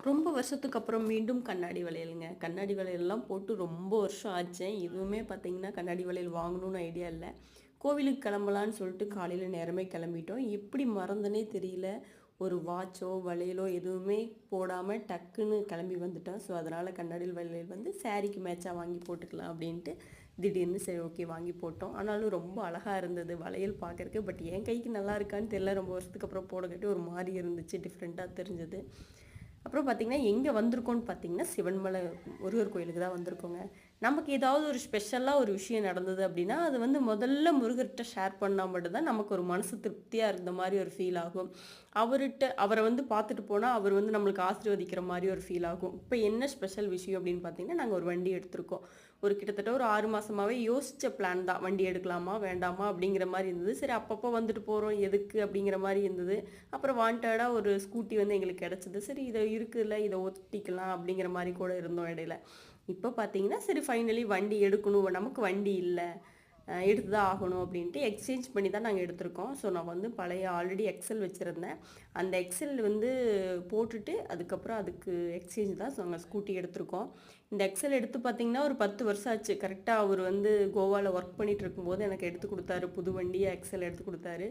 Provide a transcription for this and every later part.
ரொம்ப வருஷத்துக்கு அப்புறம் மீண்டும் கண்ணாடி வளையலுங்க. கண்ணாடி வளையல்லாம் போட்டு ரொம்ப வருஷம் ஆச்சு. இதுவுமே பார்த்தீங்கன்னா, கண்ணாடி வளையல் வாங்கணும்னு ஐடியா இல்ல. கோவிலுக்கு கிளம்பலான்னு சொல்லிட்டு காலையில நேரமே கிளம்பிட்டோம். எப்படி மறந்தனே தெரியல. ஒரு வாட்சோ, வளையலோ எதுவுமே போடாம டக்குன்னு கிளம்பி வந்துட்டோம். ஸோ, அதனால கண்ணாடி வளையல் வந்து சாரீக்கு மேட்சா வாங்கி போட்டுக்கலாம் அப்படின்ட்டு திடீர்னு சரி ஓகே வாங்கி போட்டோம். ஆனாலும் ரொம்ப அழகா இருந்தது வளையல் பார்க்கறக்கு. பட் என் கைக்கு நல்லா இருக்கான்னு தெரியல. ரொம்ப வருஷத்துக்கு அப்புறம் போடங்காட்டி ஒரு மாரி இருந்துச்சு. டிஃப்ரெண்ட்டா தெரிஞ்சது. அப்புறம் பார்த்தீங்கன்னா, எங்கே வந்திருக்கோம்னு பார்த்தீங்கன்னா, சிவன்மலை முருகர் கோயிலுக்கு தான் வந்திருக்கோங்க. நமக்கு ஏதாவது ஒரு ஸ்பெஷலா ஒரு விஷயம் நடந்தது அப்படின்னா, அது வந்து முதல்ல முருகர்ட்ட ஷேர் பண்ணா மட்டும் தான் நமக்கு ஒரு மனசு திருப்தியா இருந்த மாரி ஒரு ஃபீல் ஆகும். அவர வந்து பார்த்துட்டு போனா, அவர் வந்து நம்மளுக்கு ஆசீர்வதிக்கிற மாரி ஒரு ஃபீல் ஆகும். இப்ப என்ன ஸ்பெஷல் விஷயம் அப்படின்னு பார்த்தீங்கன்னா, நாங்க ஒரு வண்டி எடுத்திருக்கோம். கிட்டத்தட்ட ஒரு 6 மாசமாவே யோசிச்ச பிளான் தான். வண்டி எடுக்கலாமா? வேண்டாமா? அப்படிங்கிற மாரி இருந்தது. சரி அப்பப்போ வந்துட்டு போறோம். எதுக்கு? அப்படிங்கிற மாரி இருந்தது. அப்புறம் வாண்டடா ஒரு ஸ்கூட்டி வந்து எங்களுக்கு கிடைச்சது. சரி இது இருக்குல்ல, இத ஓட்டிக்கலாம் அப்படிங்கிற மாரி கூட இருந்தோம் இடையில. இப்ப பார்த்தீங்கன்னா, சரி ஃபைனலி வண்டி எடுக்கணும். நமக்கு வண்டி இல்ல. எடுத்து தான் ஆகணும் அப்படின்ட்டு எக்ஸ்சேஞ்ச் பண்ணி தான் நாங்க எடுத்திருக்கோம். ஸோ நான் வந்து பழைய ஆல்ரெடி எக்ஸல் வச்சிருந்தேன். அந்த எக்ஸல் வந்து போட்டுட்டு அதுக்கப்புறம் அதுக்கு எக்ஸ்சேஞ்ச் தான் ஸோ நாங்க ஸ்கூட்டி எடுத்திருக்கோம். இந்த எக்ஸல் எடுத்து பார்த்தீங்கன்னா, ஒரு 10 வருஷம் ஆச்சு. கரெக்ட்டா அவரு வந்து கோவால ஒர்க் பண்ணிட்டு இருக்கும்போது எனக்கு எடுத்து குடுத்தாரு. புது வண்டியா எக்ஸல் எடுத்து குடுத்தாரு.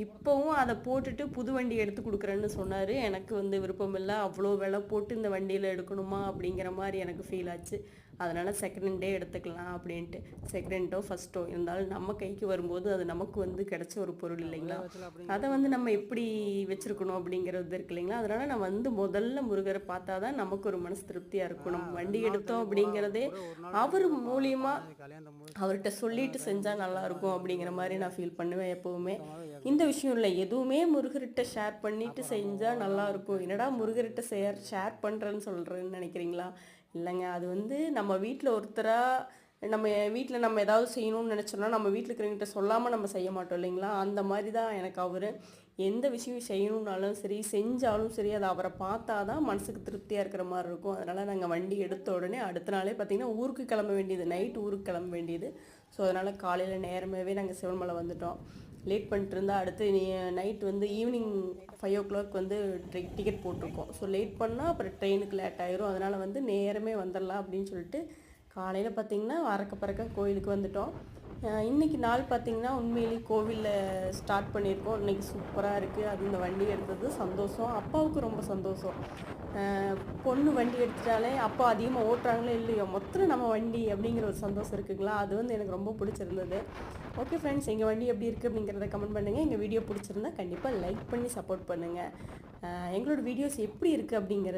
இப்பவும் அத போட்டுட்டு புது வண்டி எடுத்து குடுக்குறேன்னு சொன்னாரு. எனக்கு வந்து விருப்பம் இல்ல. அவ்ளோ விலை போட்டு இந்த வண்டியில எடுக்கணுமா? அப்படிங்கிற மாரி எனக்கு ஃபீல் ஆச்சு. அதனால செகண்ட் ஹேண்டே எடுத்துக்கலாம் அப்படின்ட்டு. செகண்ட் ஹேண்டோ, ஃபர்ஸ்ட்டோ இருந்தாலும் நம்ம கைக்கு வரும்போது அது நமக்கு வந்து கிடைச்ச ஒரு பொருள் இல்லைங்களா? அத வந்து நம்ம எப்படி வச்சிருக்கணும் அப்படிங்கிறது இருக்கு இல்லைங்களா? அதனால நான் வந்து முதல்ல முருகர பார்த்தா தான் நமக்கு ஒரு மனசு திருப்தியா இருக்கும். நம்ம ரெண்டு வண்டி நாள் எடுத்தோம் தள்ளி போகிறா அப்படிங்கிறதே ஒரே ஒரு நாள் தள்ளி அவரு கூட மூலியமா கல்யாணத்தை அவர்ட்ட முடிச்சுட்டு சொல்லிட்டு டைம் செஞ்சா முடிச்சுட்டு நல்லாயிருக்கும் இது அப்படிங்கிற மாரி பண்ணுறதுக்கு நான் ஃபீல் பண்ணுவேன் எப்பவுமே. மொத்தமாகவே இந்த ஏகப்பட்டது விஷயம் இல்ல. எதுவுமே முருகர்ட்ட ஷேர் பண்ணிட்டு அப்புறம் நம்ம செஞ்சா ஓவராக நல்லாயிருக்கும். என்னடா பேசிக்கிட்டே முருகர்ட்ட சாப்பிட்டுக்கிட்டு ஷேர் பண்றேன்னு சொல்றேன்னு நெனைக்கிறீங்களா? இல்லங்க. அது வந்து நம்ம வீட்ல ஒருத்தரா நம்ம வீட்ல நம்ம ஏதாவது செய்யணும்னு நெனைச்சோம்னா, நம்ம வீட்ல இருக்கிறவங்ககிட்ட சொல்லாம நம்ம செய்ய மாட்டோம் இல்லைங்களா? அந்த மாரி தான் எனக்கு அவரு. எந்த விஷயம் செய்யணும்னாலும் சரி, செஞ்சாலும் சரி, அது அவர பார்த்தா தான் மனசுக்கு திருப்தியா இருக்கிற மாரி இருக்கும். அதனால நாங்க வண்டி எடுத்த உடனே அடுத்த நாளே பார்த்தீங்கன்னா, ஊருக்கு கிளம்ப வேண்டியது. நைட் ஊருக்கு கிளம்ப வேண்டியது. ஸோ, அதனால காலையில நேரமாவே நாங்க சிவன்மலை வந்துட்டோம். லேட் பண்ணிட்டு இருந்தா அடுத்து நைட் வந்து ஈவினிங் 5:00 வந்து டிக்கெட் போட்டிருக்கோம். ஸோ லேட் பண்ணா அப்புறம் ட்ரெயினுக்கு லேட் ஆயிரும். அதனால வந்து நேரமே வந்துரலாம் அப்படின்னு சொல்லிட்டு காலையில பார்த்தீங்கன்னா, அறக்க பறக்க கோயிலுக்கு வந்துட்டோம். இன்னைக்கு நாள் பார்த்தீங்கன்னா, உண்மையிலேயே கோவில்ல ஸ்டார்ட் பண்ணியிருக்கோம். இன்னைக்கு சூப்பரா இருக்கு. அது இந்த வண்டி எடுத்தது சந்தோஷம். அப்பாவுக்கு ரொம்ப சந்தோஷம். அ பொண்ணு வண்டி எடுத்துட்டாலே, அப்பா அதிகமா ஓட்டுறாங்களோ இல்லையோ, மொத்தத்துல நம்ம வண்டி அப்படிங்கிற ஒரு சந்தோஷம் இருக்குங்களா, அது வந்து எனக்கு ரொம்ப பிடிச்சிருந்தது. ஓகே ஃப்ரெண்ட்ஸ், எங்க வண்டி எப்படி இருக்கு அப்படிங்கிறத கமெண்ட் பண்ணுங்க. எங்க வீடியோ பிடிச்சிருந்தா கண்டிப்பா லைக் பண்ணி சப்போர்ட் பண்ணுங்க. எங்களோட வீடியோஸ் எப்படி இருக்கு அப்படிங்கிறத